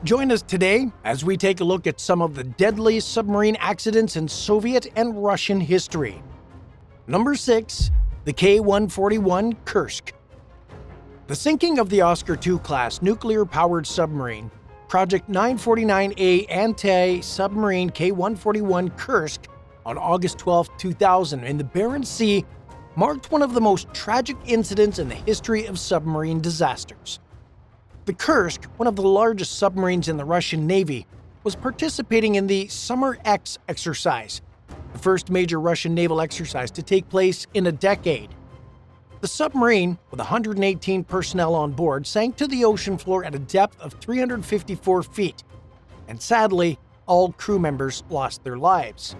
Join us today as we take a look at some of the deadliest submarine accidents in Soviet and Russian history. Number 6. The K141 Kursk. The sinking of the Oscar II-class nuclear-powered submarine, Project 949A anti-submarine K141 Kursk, on August 12, 2000 in the Barents Sea, marked one of the most tragic incidents in the history of submarine disasters. The Kursk, one of the largest submarines in the Russian Navy, was participating in the Summer X exercise, the first major Russian naval exercise to take place in a decade. The submarine, with 118 personnel on board, sank to the ocean floor at a depth of 354 feet, and sadly, all crew members lost their lives.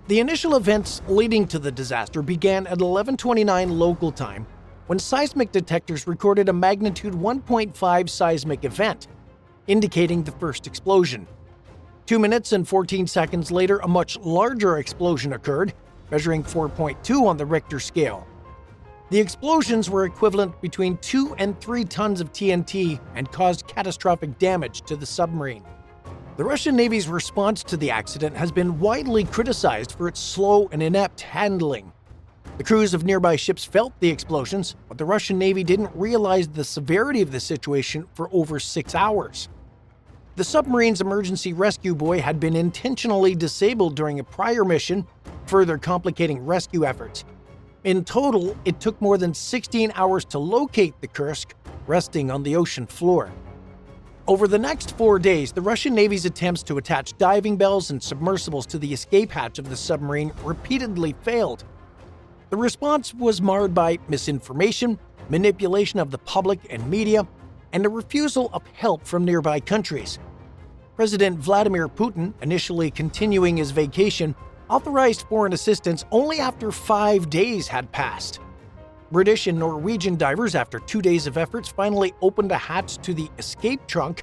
The initial events leading to the disaster began at 11:29 local time, when seismic detectors recorded a magnitude 1.5 seismic event, indicating the first explosion. 2 minutes and 14 seconds later, a much larger explosion occurred, measuring 4.2 on the Richter scale. The explosions were equivalent between 2 and 3 tons of TNT and caused catastrophic damage to the submarine. The Russian Navy's response to the accident has been widely criticized for its slow and inept handling. The crews of nearby ships felt the explosions, but the Russian Navy didn't realize the severity of the situation for over 6 hours. The submarine's emergency rescue buoy had been intentionally disabled during a prior mission, further complicating rescue efforts. In total, it took more than 16 hours to locate the Kursk, resting on the ocean floor. Over the next 4 days, the Russian Navy's attempts to attach diving bells and submersibles to the escape hatch of the submarine repeatedly failed. The response was marred by misinformation, manipulation of the public and media, and a refusal of help from nearby countries. President Vladimir Putin, initially continuing his vacation, authorized foreign assistance only after 5 days had passed. British and Norwegian divers, after 2 days of efforts, finally opened a hatch to the escape trunk,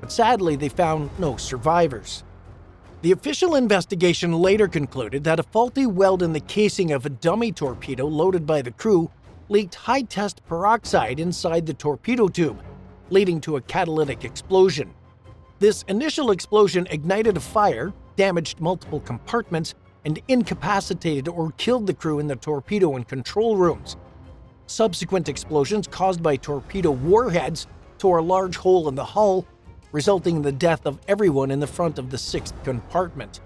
but sadly they found no survivors. The official investigation later concluded that a faulty weld in the casing of a dummy torpedo loaded by the crew leaked high-test peroxide inside the torpedo tube, leading to a catalytic explosion. This initial explosion ignited a fire, damaged multiple compartments, and incapacitated or killed the crew in the torpedo and control rooms. Subsequent explosions caused by torpedo warheads tore a large hole in the hull, resulting in the death of everyone in the front of the 6th compartment.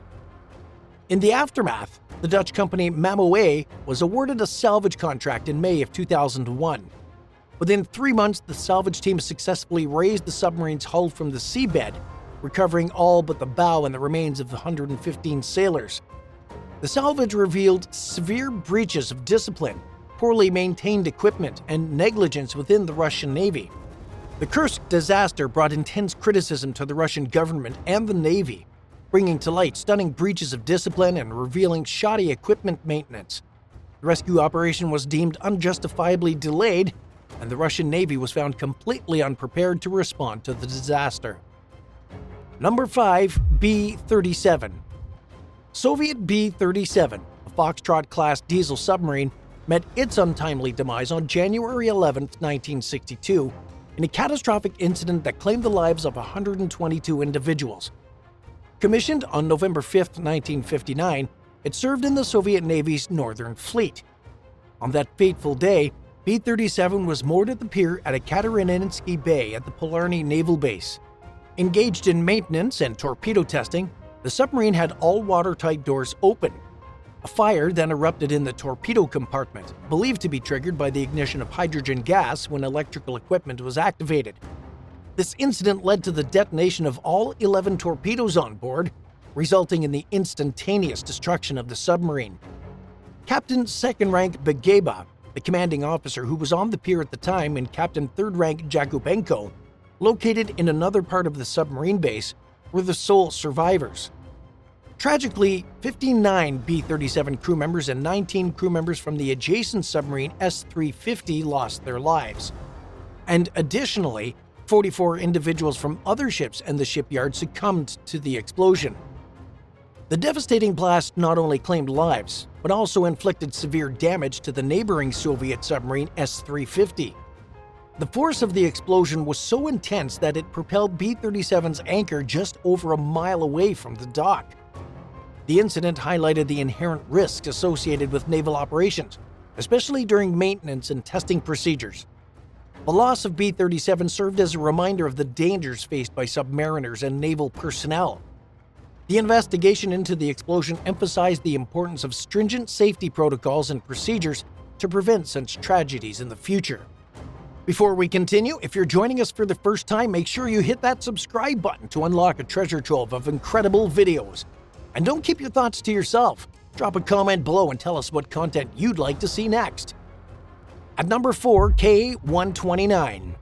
In the aftermath, the Dutch company Mamoe was awarded a salvage contract in May of 2001. Within 3 months, the salvage team successfully raised the submarine's hull from the seabed, recovering all but the bow and the remains of the 115 sailors. The salvage revealed severe breaches of discipline, poorly maintained equipment, and negligence within the Russian Navy. The Kursk disaster brought intense criticism to the Russian government and the Navy, bringing to light stunning breaches of discipline and revealing shoddy equipment maintenance. The rescue operation was deemed unjustifiably delayed, and the Russian Navy was found completely unprepared to respond to the disaster. Number 5. B37. Soviet B37, a Foxtrot-class diesel submarine, met its untimely demise on January 11, 1962, in a catastrophic incident that claimed the lives of 122 individuals. Commissioned on November 5, 1959, it served in the Soviet Navy's Northern Fleet. On that fateful day, B-37 was moored at the pier at Ekaterininsky Bay at the Polarny Naval Base. Engaged in maintenance and torpedo testing, the submarine had all watertight doors open. A fire then erupted in the torpedo compartment, believed to be triggered by the ignition of hydrogen gas when electrical equipment was activated. This incident led to the detonation of all 11 torpedoes on board, resulting in the instantaneous destruction of the submarine. Captain 2nd Rank Begeba, the commanding officer who was on the pier at the time, and Captain 3rd Rank Jakubenko, located in another part of the submarine base, were the sole survivors. Tragically, 59 B-37 crew members and 19 crew members from the adjacent submarine S-350 lost their lives. And additionally, 44 individuals from other ships and the shipyard succumbed to the explosion. The devastating blast not only claimed lives, but also inflicted severe damage to the neighboring Soviet submarine S-350. The force of the explosion was so intense that it propelled B-37's anchor just over a mile away from the dock. The incident highlighted the inherent risks associated with naval operations, especially during maintenance and testing procedures. The loss of B-37 served as a reminder of the dangers faced by submariners and naval personnel. The investigation into the explosion emphasized the importance of stringent safety protocols and procedures to prevent such tragedies in the future. Before we continue, if you're joining us for the first time, make sure you hit that subscribe button to unlock a treasure trove of incredible videos. And don't keep your thoughts to yourself. Drop a comment below and tell us what content you'd like to see next. At number 4, K129.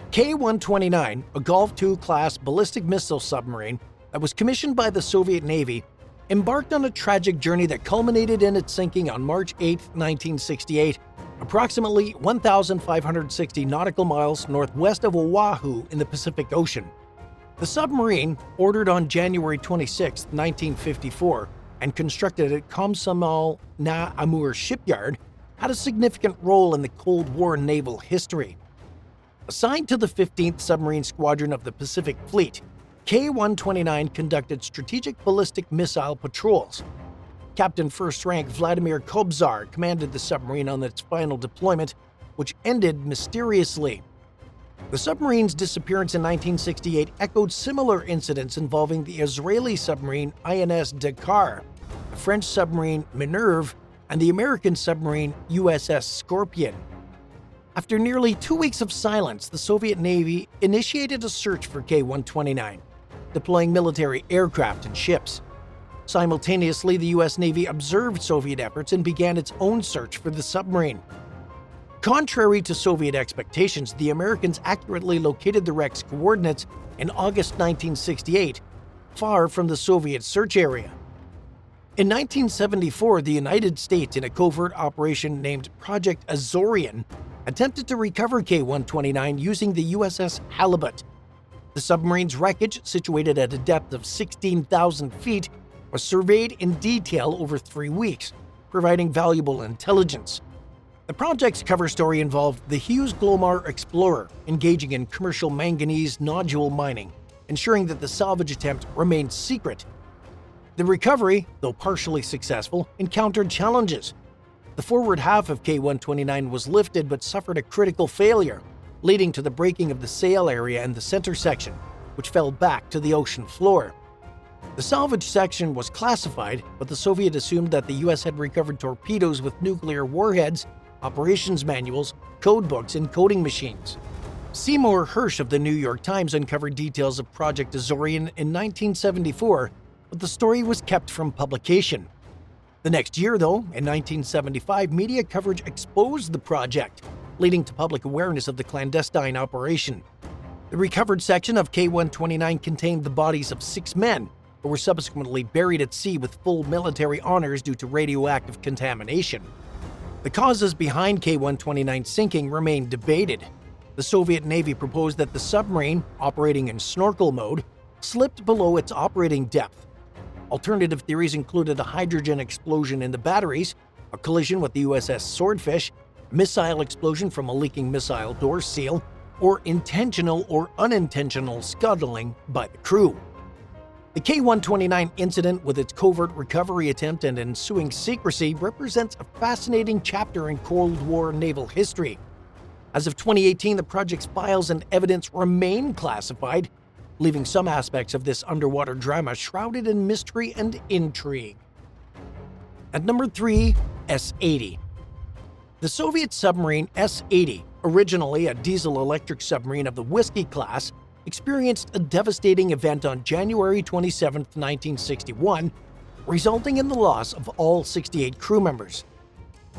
K129, a Golf II class ballistic missile submarine that was commissioned by the Soviet Navy, embarked on a tragic journey that culminated in its sinking on March 8, 1968, approximately 1,560 nautical miles northwest of Oahu in the Pacific Ocean. The submarine, ordered on January 26, 1954, and constructed at Komsomol na Amur shipyard, had a significant role in the Cold War naval history. Assigned to the 15th Submarine Squadron of the Pacific Fleet, K129 conducted strategic ballistic missile patrols. Captain First Rank Vladimir Kobzar commanded the submarine on its final deployment, which ended mysteriously. The submarine's disappearance in 1968 echoed similar incidents involving the Israeli submarine INS Dakar, the French submarine Minerve, and the American submarine USS Scorpion. After nearly 2 weeks of silence, the Soviet Navy initiated a search for K129, deploying military aircraft and ships. Simultaneously, the U.S. Navy observed Soviet efforts and began its own search for the submarine. Contrary to Soviet expectations, the Americans accurately located the wreck's coordinates in August 1968, far from the Soviet search area. In 1974, the United States, in a covert operation named Project Azorian, attempted to recover K129 using the USS Halibut. The submarine's wreckage, situated at a depth of 16,000 feet, was surveyed in detail over 3 weeks, providing valuable intelligence. The project's cover story involved the Hughes Glomar Explorer engaging in commercial manganese nodule mining, ensuring that the salvage attempt remained secret. The recovery, though partially successful, encountered challenges. The forward half of K129 was lifted but suffered a critical failure, leading to the breaking of the sail area and the center section, which fell back to the ocean floor. The salvage section was classified, but the Soviet assumed that the US had recovered torpedoes with nuclear warheads, operations manuals, code books, and coding machines. Seymour Hersh of the New York Times uncovered details of Project Azorian in 1974, but the story was kept from publication. The next year, though, in 1975, media coverage exposed the project, leading to public awareness of the clandestine operation. The recovered section of K129 contained the bodies of 6 men, who were subsequently buried at sea with full military honors due to radioactive contamination. The causes behind K129's sinking remain debated. The Soviet Navy proposed that the submarine, operating in snorkel mode, slipped below its operating depth. Alternative theories included a hydrogen explosion in the batteries, a collision with the USS Swordfish, a missile explosion from a leaking missile door seal, or intentional or unintentional scuttling by the crew. The K129 incident, with its covert recovery attempt and ensuing secrecy, represents a fascinating chapter in Cold War naval history. As of 2018, the project's files and evidence remain classified, leaving some aspects of this underwater drama shrouded in mystery and intrigue. At number 3, S80. The Soviet submarine S80, originally a diesel-electric submarine of the Whiskey class, experienced a devastating event on January 27, 1961, resulting in the loss of all 68 crew members.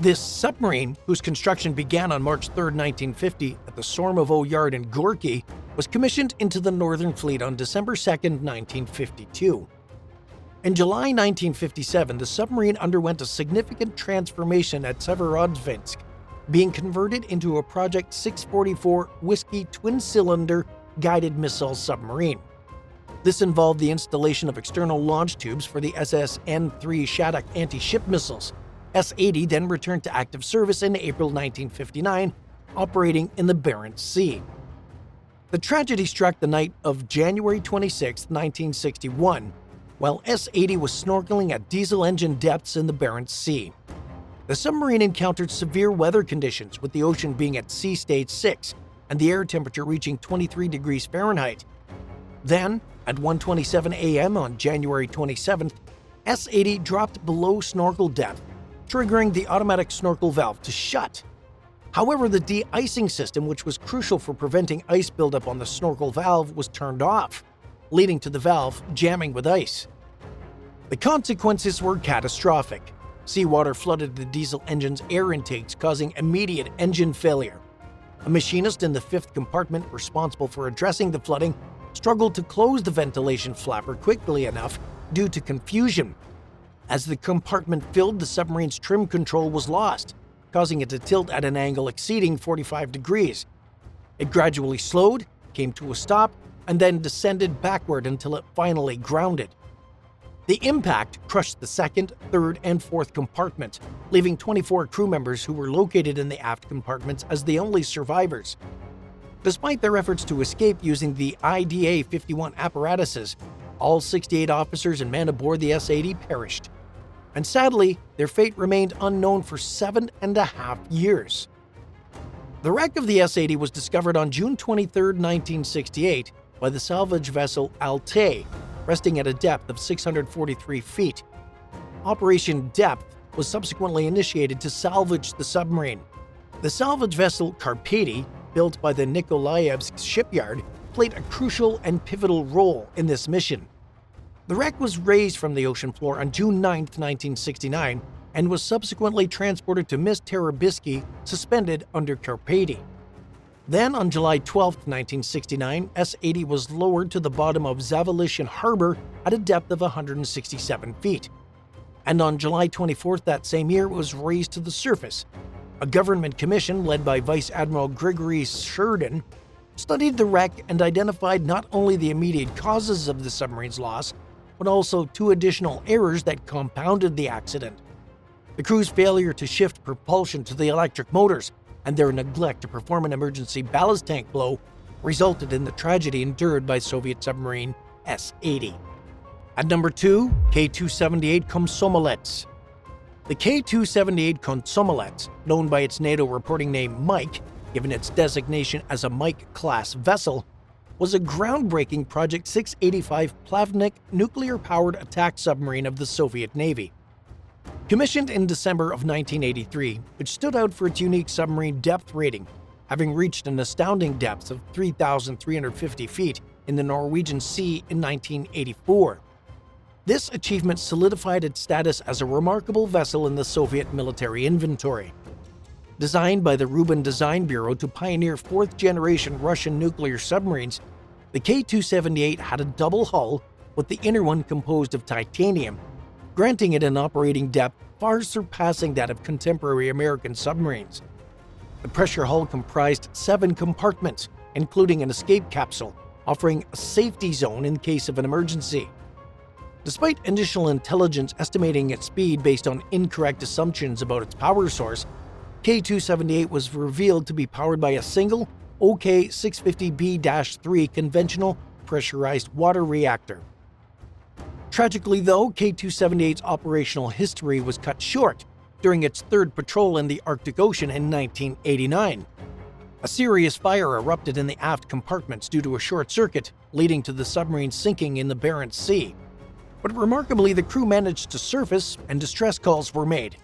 This submarine, whose construction began on March 3, 1950 at the Sormovo Yard in Gorky, was commissioned into the Northern Fleet on December 2, 1952. In July 1957, the submarine underwent a significant transformation at Severodvinsk, being converted into a Project 644 Whiskey twin-cylinder guided missile submarine. This involved the installation of external launch tubes for the SSN-3 Shattuck anti-ship missiles. S-80 then returned to active service in April 1959 operating in the Barents Sea. The tragedy struck the night of January 26, 1961, while S80 was snorkeling at diesel engine depths in the Barents Sea. The submarine encountered severe weather conditions, with the ocean being at sea stage 6 and the air temperature reaching 23 degrees Fahrenheit. Then, at 1:27 a.m. on January 27th, S80 dropped below snorkel depth, triggering the automatic snorkel valve to shut. However, the de-icing system, which was crucial for preventing ice buildup on the snorkel valve, was turned off, leading to the valve jamming with ice. The consequences were catastrophic. Seawater flooded the diesel engine's air intakes, causing immediate engine failure. A machinist in the fifth compartment responsible for addressing the flooding struggled to close the ventilation flapper quickly enough due to confusion. As the compartment filled, the submarine's trim control was lost, causing it to tilt at an angle exceeding 45 degrees. It gradually slowed, came to a stop, and then descended backward until it finally grounded. The impact crushed the second, third, and fourth compartment, leaving 24 crew members who were located in the aft compartments as the only survivors. Despite their efforts to escape using the IDA-51 apparatuses, all 68 officers and men aboard the S-80 perished. And sadly, their fate remained unknown for 7.5 years. The wreck of the S-80 was discovered on June 23, 1968, by the salvage vessel Altay, resting at a depth of 643 feet. Operation Depth was subsequently initiated to salvage the submarine. The salvage vessel Carpathia, built by the Nikolaevsk shipyard, played a crucial and pivotal role in this mission. The wreck was raised from the ocean floor on June 9, 1969, and was subsequently transported to Miss Terabisky, suspended under Carpathia. Then, on July 12, 1969, S-80 was lowered to the bottom of Zavalishyn Harbor at a depth of 167 feet. And on July 24 that same year, it was raised to the surface. A government commission led by Vice Admiral Grigory Sheridan studied the wreck and identified not only the immediate causes of the submarine's loss, but also 2 additional errors that compounded the accident. The crew's failure to shift propulsion to the electric motors and their neglect to perform an emergency ballast tank blow resulted in the tragedy endured by Soviet submarine S-80. At number 2, K278 Komsomolets. The K278 Komsomolets, known by its NATO reporting name Mike, given its designation as a Mike-class vessel, was a groundbreaking Project 685 Plavnik nuclear-powered attack submarine of the Soviet Navy. Commissioned in December of 1983, it stood out for its unique submarine depth rating, having reached an astounding depth of 3,350 feet in the Norwegian Sea in 1984. This achievement solidified its status as a remarkable vessel in the Soviet military inventory. Designed by the Rubin Design Bureau to pioneer fourth-generation Russian nuclear submarines, the K278 had a double hull, with the inner one composed of titanium, granting it an operating depth far surpassing that of contemporary American submarines. The pressure hull comprised 7 compartments, including an escape capsule, offering a safety zone in case of an emergency. Despite initial intelligence estimating its speed based on incorrect assumptions about its power source, K278 was revealed to be powered by a single OK650B-3 conventional pressurized water reactor. Tragically though, K278's operational history was cut short during its 3rd patrol in the Arctic Ocean in 1989. A serious fire erupted in the aft compartments due to a short circuit, leading to the submarine sinking in the Barents Sea. But remarkably, the crew managed to surface and distress calls were made.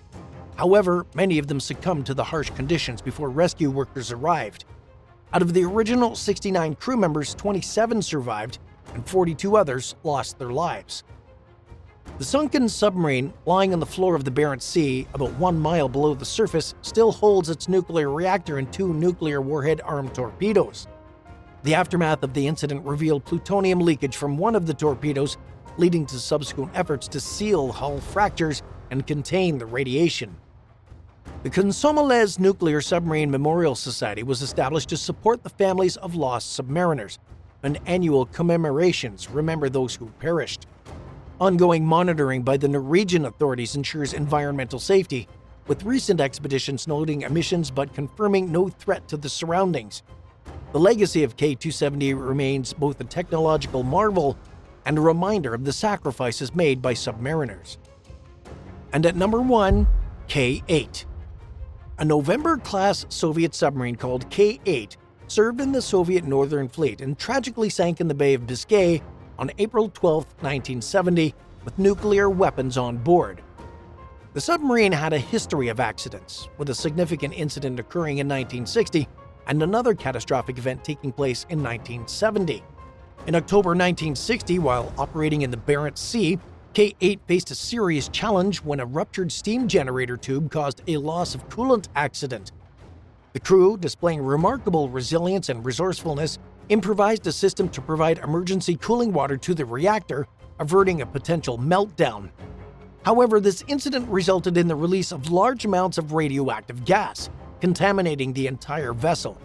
However, many of them succumbed to the harsh conditions before rescue workers arrived. Out of the original 69 crew members, 27 survived, and 42 others lost their lives. The sunken submarine, lying on the floor of the Barents Sea, about 1 mile below the surface, still holds its nuclear reactor and 2 nuclear warhead-armed torpedoes. The aftermath of the incident revealed plutonium leakage from one of the torpedoes, leading to subsequent efforts to seal hull fractures and contain the radiation. The Komsomolets Nuclear Submarine Memorial Society was established to support the families of lost submariners, and annual commemorations remember those who perished. Ongoing monitoring by the Norwegian authorities ensures environmental safety, with recent expeditions noting emissions but confirming no threat to the surroundings. The legacy of K-270 remains both a technological marvel and a reminder of the sacrifices made by submariners. And at number 1, K-8. A November-class Soviet submarine called K-8 served in the Soviet Northern Fleet and tragically sank in the Bay of Biscay on April 12, 1970, with nuclear weapons on board. The submarine had a history of accidents, with a significant incident occurring in 1960 and another catastrophic event taking place in 1970. In October 1960, while operating in the Barents Sea, K-8 faced a serious challenge when a ruptured steam generator tube caused a loss of coolant accident. The crew, displaying remarkable resilience and resourcefulness, improvised a system to provide emergency cooling water to the reactor, averting a potential meltdown. However, this incident resulted in the release of large amounts of radioactive gas, contaminating the entire vessel.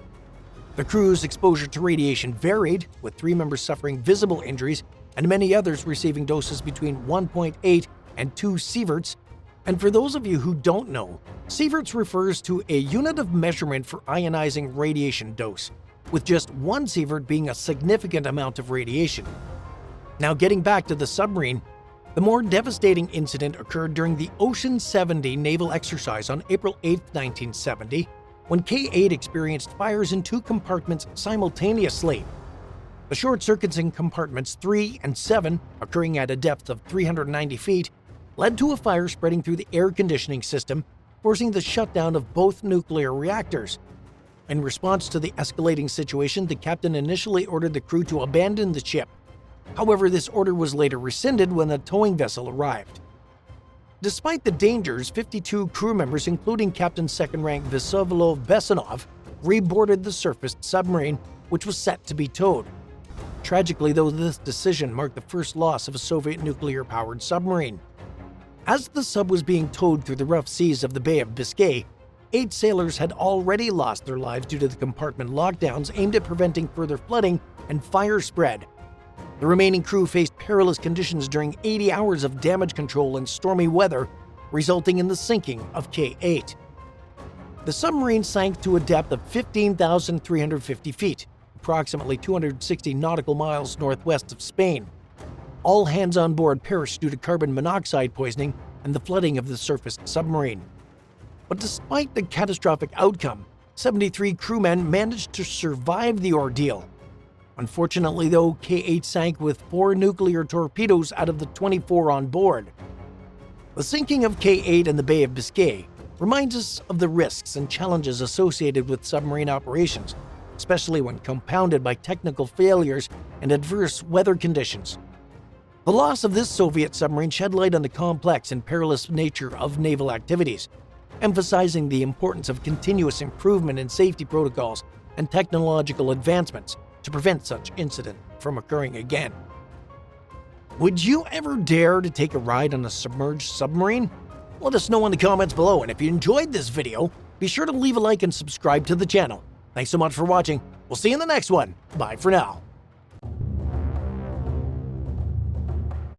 The crew's exposure to radiation varied, with 3 members suffering visible injuries and many others receiving doses between 1.8 and 2 sieverts. And for those of you who don't know, sieverts refers to a unit of measurement for ionizing radiation dose, with just 1 sievert being a significant amount of radiation. Now getting back to the submarine, the more devastating incident occurred during the Ocean 70 naval exercise on April 8, 1970, when K-8 experienced fires in 2 compartments simultaneously. The short circuits in compartments 3 and 7, occurring at a depth of 390 feet, led to a fire spreading through the air conditioning system, forcing the shutdown of both nuclear reactors. In response to the escalating situation, the captain initially ordered the crew to abandon the ship. However, this order was later rescinded when the towing vessel arrived. Despite the dangers, 52 crew members, including Captain Second Rank Vyacheslav Besanov, reboarded the surfaced submarine, which was set to be towed. Tragically, though, this decision marked the first loss of a Soviet nuclear-powered submarine. As the sub was being towed through the rough seas of the Bay of Biscay, 8 sailors had already lost their lives due to the compartment lockdowns aimed at preventing further flooding and fire spread. The remaining crew faced perilous conditions during 80 hours of damage control and stormy weather, resulting in the sinking of K-8. The submarine sank to a depth of 15,350 feet, approximately 260 nautical miles northwest of Spain. All hands on board perished due to carbon monoxide poisoning and the flooding of the surfaced submarine. But despite the catastrophic outcome, 73 crewmen managed to survive the ordeal. Unfortunately, though, K-8 sank with 4 nuclear torpedoes out of the 24 on board. The sinking of K-8 in the Bay of Biscay reminds us of the risks and challenges associated with submarine operations, especially when compounded by technical failures and adverse weather conditions. The loss of this Soviet submarine shed light on the complex and perilous nature of naval activities, emphasizing the importance of continuous improvement in safety protocols and technological advancements to prevent such incident from occurring again. Would you ever dare to take a ride on a submerged submarine? Let us know in the comments below, and if you enjoyed this video, be sure to leave a like and subscribe to the channel. Thanks so much for watching. We'll see you in the next one. Bye for now.